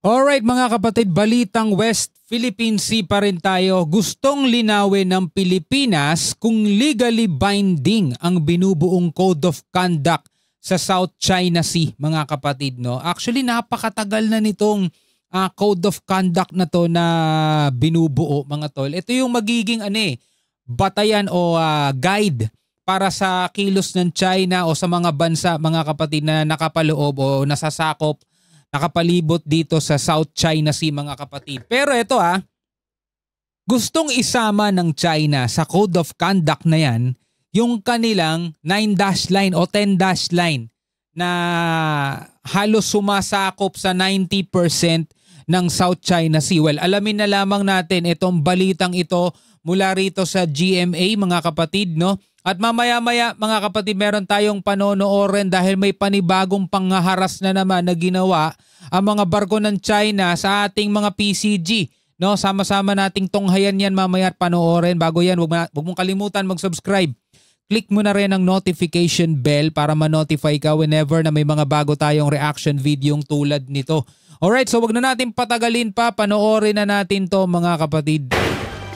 Alright mga kapatid, balitang West Philippine Sea pa rin tayo. Gustong linawin ng Pilipinas kung legally binding ang binubuong Code of Conduct sa South China Sea mga kapatid. No? Actually napakatagal na nitong Code of Conduct na to na binubuo mga tol. Ito yung magiging batayan o guide para sa kilos ng China o sa mga bansa mga kapatid na nakapaloob o nasasakop, nakapalibot dito sa South China Sea mga kapatid. Pero ito gustong isama ng China sa Code of Conduct na yan yung kanilang 9-dash line o 10-dash line na halos sumasakop sa 90% ng South China Sea. Well, alamin na lamang natin itong balitang ito mula rito sa GMA mga kapatid, no? At mamaya-maya mga kapatid, meron tayong panonoorin dahil may panibagong panghaharas na naman na ginawa ang mga barko ng China sa ating mga PCG. No, sama-sama nating tunghayan yan mamaya at panoorin. Bago yan, wag mong kalimutan mag-subscribe. Click mo na rin ang notification bell para ma-notify ka whenever na may mga bago tayong reaction video tulad nito. Alright, so wag na natin patagalin pa. Panoorin na natin to mga kapatid.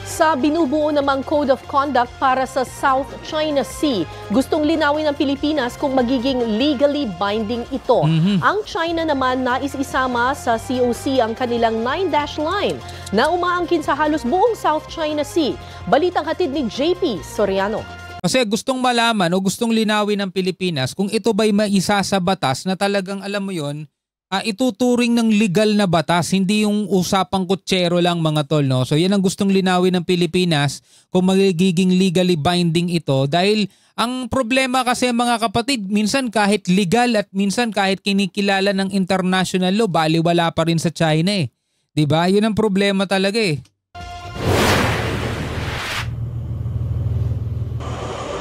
Sa binubuo namang Code of Conduct para sa South China Sea, gustong linawin ng Pilipinas kung magiging legally binding ito. Ang China naman nais isama sa COC ang kanilang 9-dash line na umaangkin sa halos buong South China Sea. Balitang hatid ni JP Soriano. Kasi gustong malaman o gustong linawin ng Pilipinas kung ito ba'y maisa sa batas na talagang alam mo yon, ituturing ng legal na batas, hindi yung usapang kutsero lang mga tol. No? So yan ang gustong linawin ng Pilipinas kung magiging legally binding ito dahil ang problema kasi mga kapatid, minsan kahit legal at minsan kahit kinikilala ng international law, baliwala pa rin sa China eh. Diba? Yun ang problema talaga eh.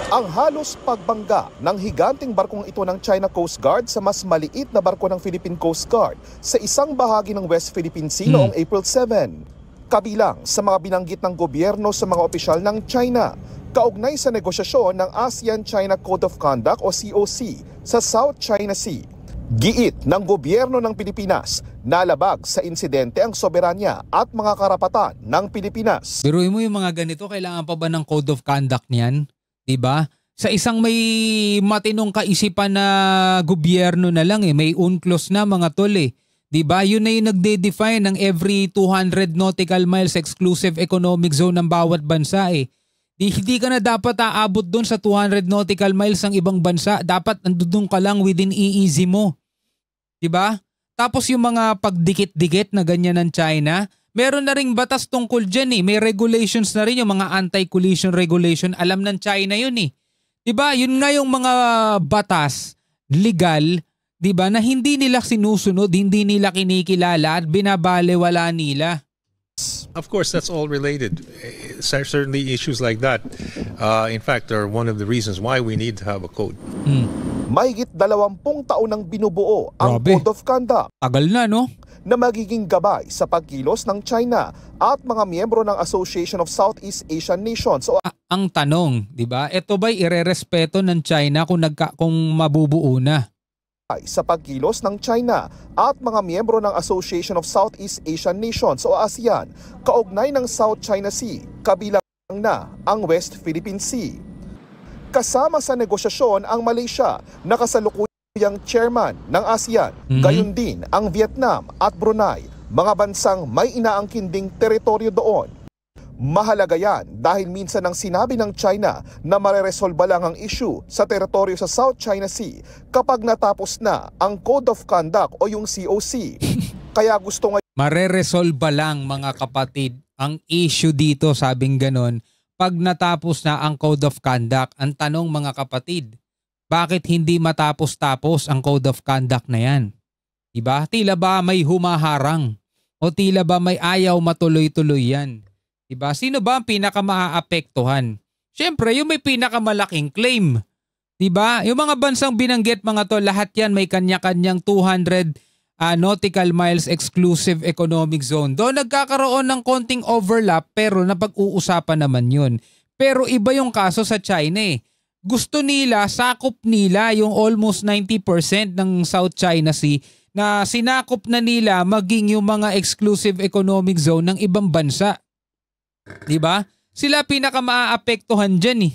Ang halos pagbangga ng higanting barkong ito ng China Coast Guard sa mas maliit na barko ng Philippine Coast Guard sa isang bahagi ng West Philippine Sea noong April 7. Kabilang sa mga binanggit ng gobyerno sa mga opisyal ng China, kaugnay sa negosyasyon ng ASEAN-China Code of Conduct o COC sa South China Sea. Giit ng gobyerno ng Pilipinas, nalabag sa insidente ang soberanya at mga karapatan ng Pilipinas. Biruin mo yung mga ganito, kailangan pa ba ng Code of Conduct niyan? Diba? Sa isang may matinong kaisipan na gobyerno na lang may UNCLOS na mga tol eh. Diba? Yun na yung nagde-define ng every 200 nautical miles exclusive economic zone ng bawat bansa eh. Hindi ka na dapat aabot doon sa 200 nautical miles ng ibang bansa. Dapat nandun ka lang within EEZ mo. Diba? Tapos yung mga pagdikit-dikit na ganyan ng China, meron na ring batas tungkol dyan eh. May regulations na rin yung mga anti-collision regulation. Alam ng China yun eh. Diba? Yun nga yung mga batas, legal, diba, na hindi nila sinusunod, hindi nila kinikilala at binabalewala nila. Of course, that's all related. Certainly issues like that, in fact, are one of the reasons why we need to have a code. Mahigit 20 taon nang binubuo ang Code of Conduct. Tagal na, no? Na magiging gabay sa pagkilos ng China at mga miyembro ng Association of Southeast Asian Nations. Ang tanong, di ba? Ito ba'y irerespeto ng China kung mabubuo na? Sa pagkilos ng China at mga miyembro ng Association of Southeast Asian Nations o ASEAN, kaugnay ng South China Sea, kabilang na ang West Philippine Sea. Kasama sa negosyasyon ang Malaysia na kasalukuyang chairman ng ASEAN, gayon din ang Vietnam at Brunei, mga bansang may inaangkin ding teritoryo doon. Mahalaga yan dahil minsan ang sinabi ng China na mareresolba lang ang issue sa teritoryo sa South China Sea kapag natapos na ang Code of Conduct o yung COC. Kaya gusto ngayon mareresolba lang mga kapatid ang issue dito, sabing ganon, pag natapos na ang Code of Conduct. Ang tanong mga kapatid, bakit hindi matapos-tapos ang Code of Conduct na yan? Diba? Tila ba may humaharang? O tila ba may ayaw matuloy-tuloy yan? Diba? Sino ba ang pinaka-maaapektuhan? Siyempre, yung may pinakamalaking claim. Diba? Yung mga bansang binanggit mga to, lahat yan may kanya-kanyang 200 nautical miles exclusive economic zone. Doon nagkakaroon ng konting overlap pero napag-uusapan naman yun. Pero iba yung kaso sa China eh. Gusto nila, sakop nila yung almost 90% ng South China Sea na sinakop na nila maging yung mga exclusive economic zone ng ibang bansa. 'Di ba? Sila pinaka-maaapektuhan diyan eh.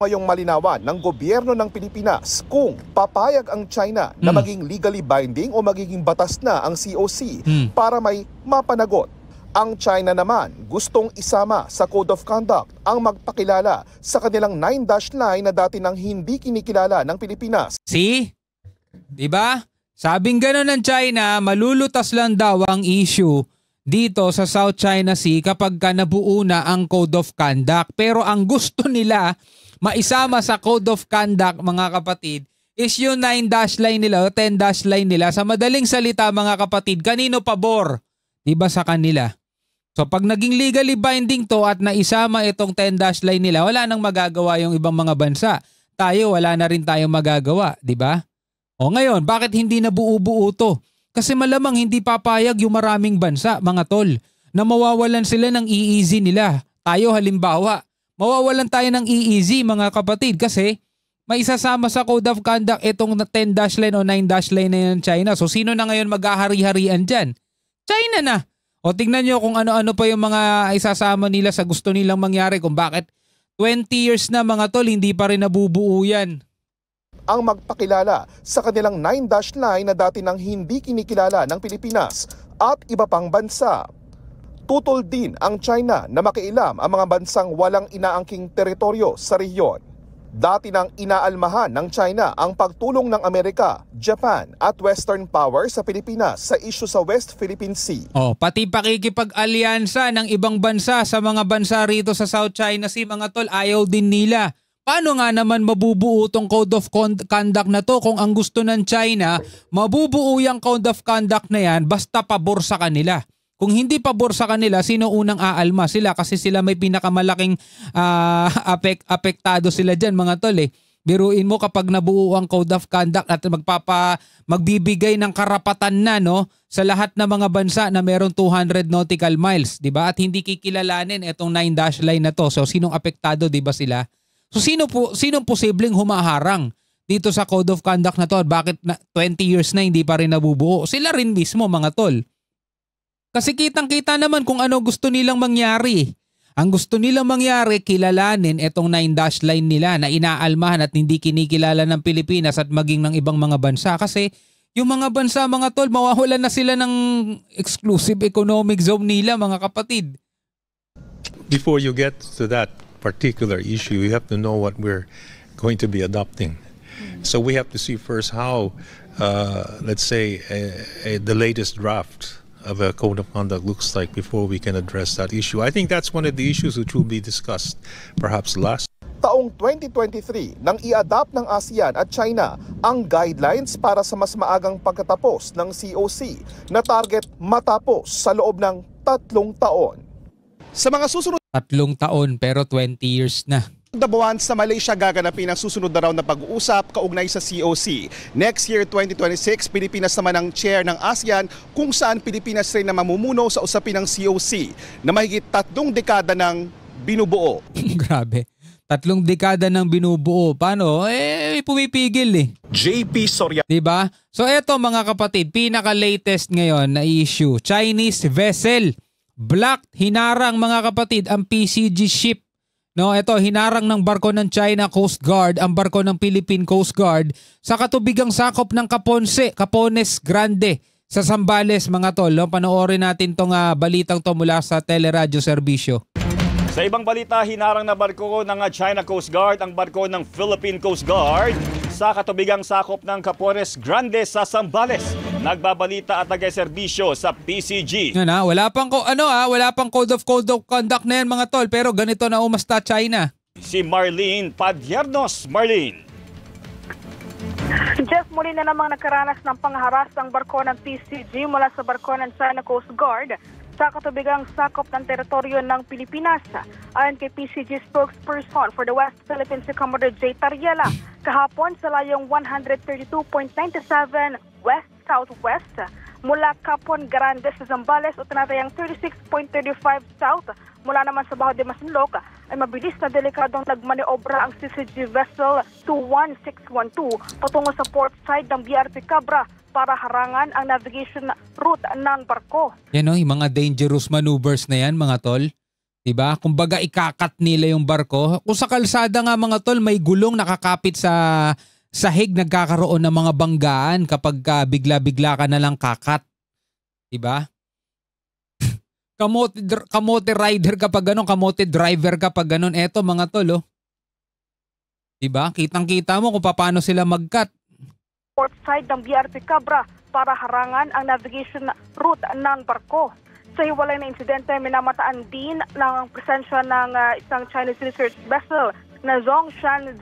Ngayong malinawan ng gobyerno ng Pilipinas kung papayag ang China na maging legally binding o magiging batas na ang COC para may mapanagot. Ang China naman gustong isama sa Code of Conduct ang magpakilala sa kanilang 9-dash line na dati nang hindi kinikilala ng Pilipinas. See? 'Di ba? Sabing gano'n ng China, malulutas lang daw ang issue dito sa South China Sea kapag nabuo na ang Code of Conduct. Pero ang gusto nila maisama sa Code of Conduct, mga kapatid, is yung 9-dash line nila o 10-dash line nila. Sa madaling salita, mga kapatid, kanino pabor? Diba sa kanila? So pag naging legally binding to at naisama itong 10-dash line nila, wala nang magagawa yung ibang mga bansa. Tayo, wala na rin tayong magagawa. Diba? O ngayon, bakit hindi na buo-buo to? Kasi malamang hindi papayag yung maraming bansa, mga tol, na mawawalan sila ng EEZ nila. Tayo halimbawa, mawawalan tayo ng EEZ, mga kapatid, kasi may isasama sa Code of Conduct itong 10-dash line o 9-dash line na yan ng China. So sino na ngayon maghahari-harian dyan? China na. O tingnan nyo kung ano-ano pa yung mga isasama nila sa gusto nilang mangyari, kung bakit 20 years na, mga tol, hindi pa rin nabubuo yan. Ang magpakilala sa kanilang 9-dash line na dati nang hindi kinikilala ng Pilipinas at iba pang bansa. Tutol din ang China na makialam ang mga bansang walang inaangking teritoryo sa rehiyon. Dati nang inaalmahan ng China ang pagtulong ng Amerika, Japan at Western power sa Pilipinas sa isyu sa West Philippine Sea. Pati pakikipag-alyansa ng ibang bansa sa mga bansa rito sa South China Sea, mga tol, ayaw din nila. Paano nga naman mabubuo tong Code of Conduct na to kung ang gusto ng China, mabubuo yung Code of Conduct na yan basta pabor sa kanila? Kung hindi pabor sa kanila, sino unang aalma? Sila, kasi sila may pinakamalaking apektado sila dyan, mga tol eh. Biruin mo kapag nabuo ang Code of Conduct at magbibigay ng karapatan na, no, sa lahat ng mga bansa na meron 200 nautical miles, di ba? At hindi kikilalanin itong 9-dash line na to. So sinong apektado, di ba sila? So sinong posibleng humaharang dito sa Code of Conduct na to? Bakit 20 years na hindi pa rin nabubuo? Sila rin mismo, mga tol. Kasi kitang-kita naman kung ano gusto nilang mangyari. Ang gusto nilang mangyari, kilalanin itong 9-dash line nila na inaalmahan at hindi kinikilala ng Pilipinas at maging ng ibang mga bansa. Kasi yung mga bansa, mga tol, mawawalan na sila ng exclusive economic zone nila, mga kapatid. Before you get to that particular issue, you have to know what we're going to be adopting. So we have to see first how, let's say, the latest draft of a Code of Conduct looks like before we can address that issue. I think that's one of the issues which will be discussed perhaps last. Taong 2023 nang i-adapt ng ASEAN at China ang guidelines para sa mas maagang pagkatapos ng COC na target matapos sa loob ng 3 taon. Sa mga susunod 3 taon pero 20 years na. na buwan sa Malaysia gaganapin ang susunod na round na pag-uusap kaugnay sa COC. Next year, 2026, Pilipinas naman ang chair ng ASEAN kung saan Pilipinas rin na mamumuno sa usapin ng COC na mahigit 3 dekada ng binubuo. Grabe. 3 dekada ng binubuo. Paano? Pumipigil eh. JP Soria. Diba? So eto mga kapatid, pinaka-latest ngayon na issue. Chinese vessel. Blocked, hinarang mga kapatid ang PCG ship. No, ito hinarang ng barko ng China Coast Guard ang barko ng Philippine Coast Guard sa katubigang sakop ng Capones Grande sa Zambales, mga tol. No? Panoorin natin tong balitang to mula sa Teleradyo Serbisyo. Sa ibang balita, hinarang na barko ng China Coast Guard ang barko ng Philippine Coast Guard sa katubigang sakop ng Capones Grande sa Zambales. Nagbabalita at nag-serbisyo sa PCG. Yan wala pang Code of Conduct na yan, mga tol, pero ganito na umasta China. Si Marlene Padiernos. Marlene. Jeff, muli na namang nakaranas ng pangharas ang barko ng PCG mula sa barko ng China Coast Guard sa katubigang sakop ng teritoryo ng Pilipinas. Ayon kay PCG spokesperson for the West Philippine Sea Commodore J. Tariela, kahapon sa layong 132.97 west-southwest mula Capon Grande sa Zambales o tinatayang 36.35 south mula naman sa Bajo de Masinloc ay mabilis na delikadong nagmaniobra ang CCG vessel 21612 patungo sa port side ng BRP Cabra para harangan ang navigation route ng barko. Yan o, yung mga dangerous maneuvers na yan mga tol. Diba? Kumbaga ikakat nila yung barko. Kung sa kalsada nga mga tol, may gulong nakakapit sa sahig, nagkakaroon ng mga banggaan kapag bigla-bigla ka na lang kakat. Diba? Kamote rider kapag ganun, kamote driver kapag ganun. Eto mga tol, oh. Diba? Kitang-kita mo kung paano sila mag-cut. Port side ng BRP Cabra para harangan ang navigation route ng barko. Sa hiwalay na insidente, minamataan din ng presensya ng isang Chinese research vessel na Zhongshan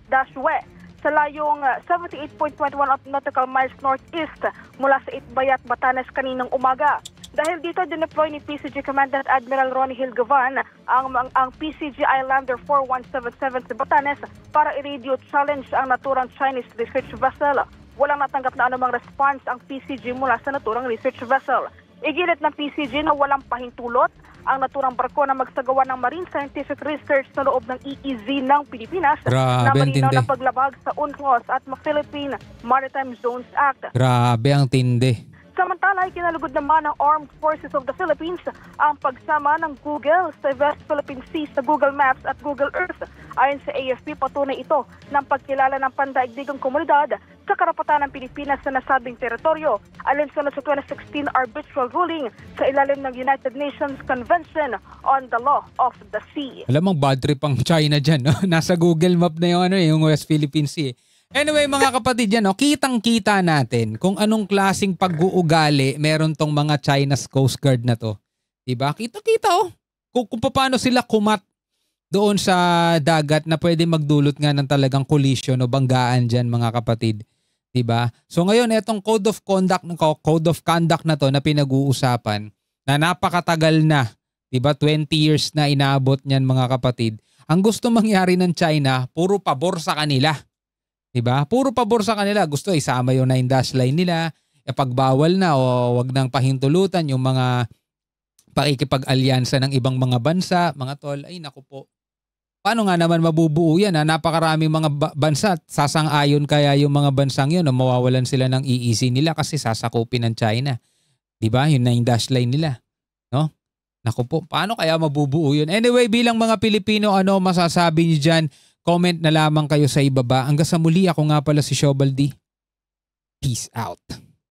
Dashue sa layong 78.21 nautical miles northeast mula sa Itbayat, Batanes kaninang umaga. Dahil dito, dineploy ni PCG Commandant Admiral Ronnie Hill Gavan ang PCG Islander 4177 sa Batanes para i-radio challenge ang naturang Chinese research vessel. Walang natanggap na anumang response ang PCG mula sa naturang research vessel. Igilit ng PCG na walang pahintulot ang naturang barko na magsagawa ng marine scientific research sa loob ng EEZ ng Pilipinas na malinaw na paglabag sa UNCLOS at Philippine Maritime Zones Act. Grabe ang tindi. Samantala, kinalugod naman ng Armed Forces of the Philippines ang pagsama ng Google sa West Philippine Sea sa Google Maps at Google Earth. Ayon sa AFP, patunay ito ng pagkilala ng pandaigdigang komunidad sa karapatan ng Pilipinas sa nasabing teritoryo alinsunod sa 2016 arbitral ruling sa ilalim ng United Nations Convention on the Law of the Sea. Alam mong bad trip ang China dyan. No? Nasa Google Map na yung West Philippine Sea. Anyway mga kapatid yan, no? Kitang-kita natin kung anong klaseng pag-uugali meron tong mga China's Coast Guard na to. Diba? Kita-kita oh. Kung paano sila kumat doon sa dagat na pwede magdulot nga ng talagang collision o banggaan dyan mga kapatid. Diba? So ngayon, etong code of conduct na to na pinag-uusapan na napakatagal na, diba? 20 years na inaabot niyan mga kapatid. Ang gusto mangyari ng China, puro pabor sa kanila. Diba? Puro pabor sa kanila. Gusto isama yung 9-dash line nila, pagbawal na o wag nang pahintulutan yung mga pakikipag-alyansa ng ibang mga bansa, mga tol. Ay naku po. Paano nga naman mabubuo yan? Napakaraming mga bansa. Sasang-ayon kaya yung mga bansang yun na mawawalan sila ng EEZ nila kasi sasakupin ng China. Diba? Yung 9-dash line nila. No? Naku po. Paano kaya mabubuo yun? Anyway, bilang mga Pilipino, ano masasabi niyo dyan? Comment na lamang kayo sa ibaba. Hanggang sa muli, ako nga pala si Shobaldi. Peace out.